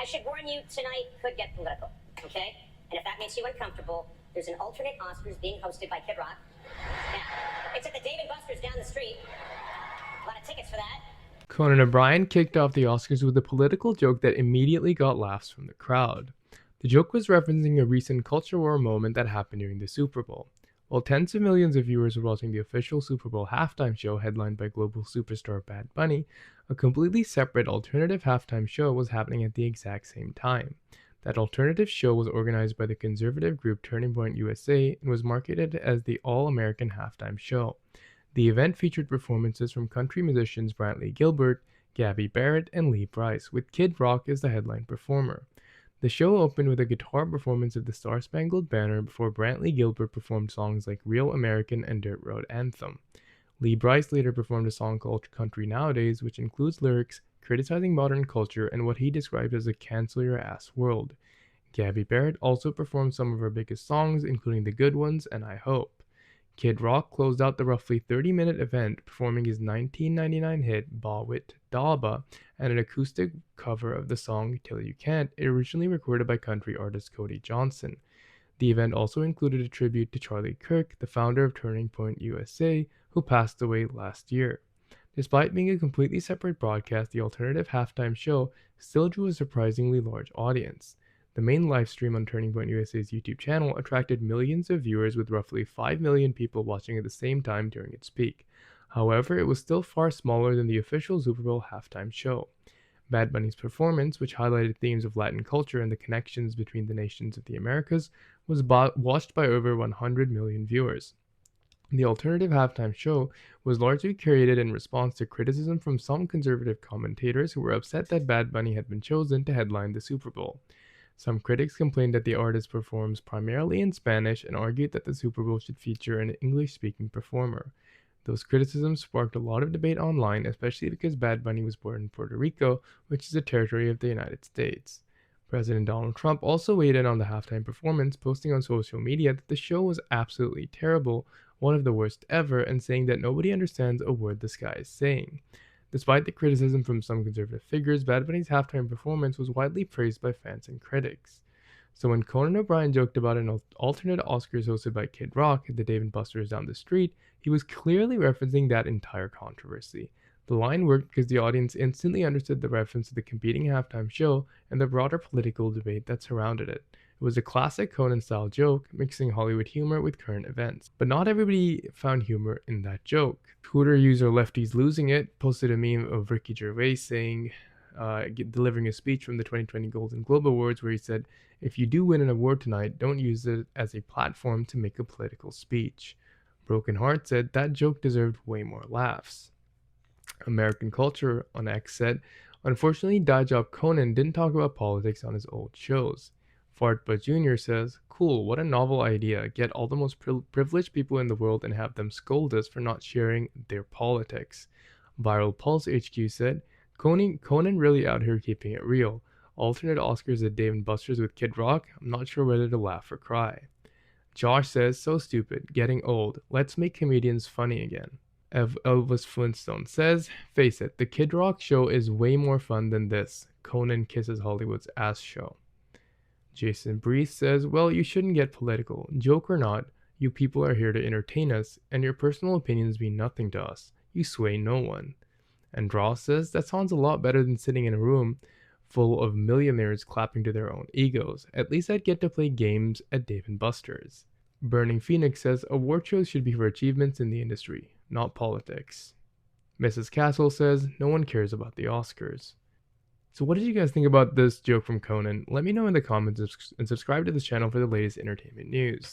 should warn you, tonight could get political, okay? And if that makes you uncomfortable, there's an alternate Oscars being hosted by Kid Rock. Yeah, it's at the Dave & Buster's down the street. A lot of tickets for that. Conan O'Brien kicked off the Oscars with a political joke that immediately got laughs from the crowd. The joke was referencing a recent culture war moment that happened during the Super Bowl. While tens of millions of viewers were watching the official Super Bowl halftime show headlined by global superstar Bad Bunny, a completely separate alternative halftime show was happening at the exact same time. That alternative show was organized by the conservative group Turning Point USA and was marketed as the All-American Halftime Show. The event featured performances from country musicians Brantley Gilbert, Gabby Barrett, and Lee Brice, with Kid Rock as the headline performer. The show opened with a guitar performance of the Star-Spangled Banner before Brantley Gilbert performed songs like Real American and Dirt Road Anthem. Lee Brice later performed a song called Country Nowadays, which includes lyrics criticizing modern culture and what he described as a cancel your ass world. Gabby Barrett also performed some of her biggest songs, including The Good Ones and I Hope. Kid Rock closed out the roughly 30-minute event performing his 1999 hit Ba Wit Da Ba and an acoustic cover of the song Till You Can't, originally recorded by country artist Cody Johnson. The event also included a tribute to Charlie Kirk, the founder of Turning Point USA, who passed away last year. Despite being a completely separate broadcast, the alternative halftime show still drew a surprisingly large audience. The main live stream on Turning Point USA's YouTube channel attracted millions of viewers, with roughly 5 million people watching at the same time during its peak. However, it was still far smaller than the official Super Bowl halftime show. Bad Bunny's performance, which highlighted themes of Latin culture and the connections between the nations of the Americas, was watched by over 100 million viewers. The alternative halftime show was largely created in response to criticism from some conservative commentators who were upset that Bad Bunny had been chosen to headline the Super Bowl. Some critics complained that the artist performs primarily in Spanish and argued that the Super Bowl should feature an English-speaking performer. Those criticisms sparked a lot of debate online, especially because Bad Bunny was born in Puerto Rico, which is a territory of the United States. President Donald Trump also weighed in on the halftime performance, posting on social media that the show was absolutely terrible, one of the worst ever, and saying that nobody understands a word this guy is saying. Despite the criticism from some conservative figures, Bad Bunny's halftime performance was widely praised by fans and critics. So when Conan O'Brien joked about an alternate Oscars hosted by Kid Rock at the Dave & Buster's down the street, he was clearly referencing that entire controversy. The line worked because the audience instantly understood the reference to the competing halftime show and the broader political debate that surrounded it. It was a classic Conan-style joke, mixing Hollywood humor with current events. But not everybody found humor in that joke. Twitter user Lefties Losing It posted a meme of Ricky Gervais saying, delivering a speech from the 2020 Golden Globe Awards where he said, "If you do win an award tonight, don't use it as a platform to make a political speech." Broken Heart said that joke deserved way more laughs. American Culture on X said, "Unfortunately, Dad Job Conan didn't talk about politics on his old shows." Fartbutt Jr. says, "Cool, what a novel idea. Get all the most privileged people in the world and have them scold us for not sharing their politics." Viral Pulse HQ said, Conan really out here keeping it real. Alternate Oscars at Dave & Buster's with Kid Rock? I'm not sure whether to laugh or cry." Josh says, "So stupid, getting old. Let's make comedians funny again." Elvis Flintstone says, "Face it, the Kid Rock show is way more fun than this Conan Kisses Hollywood's Ass show." Jason Brees says, "Well, you shouldn't get political. Joke or not, you people are here to entertain us, and your personal opinions mean nothing to us. You sway no one." And Draw says, "That sounds a lot better than sitting in a room full of millionaires clapping to their own egos. At least I'd get to play games at Dave & Buster's." Burning Phoenix says, "Award shows should be for achievements in the industry, not politics." Mrs. Castle says, "No one cares about the Oscars." So what did you guys think about this joke from Conan? Let me know in the comments and subscribe to this channel for the latest entertainment news.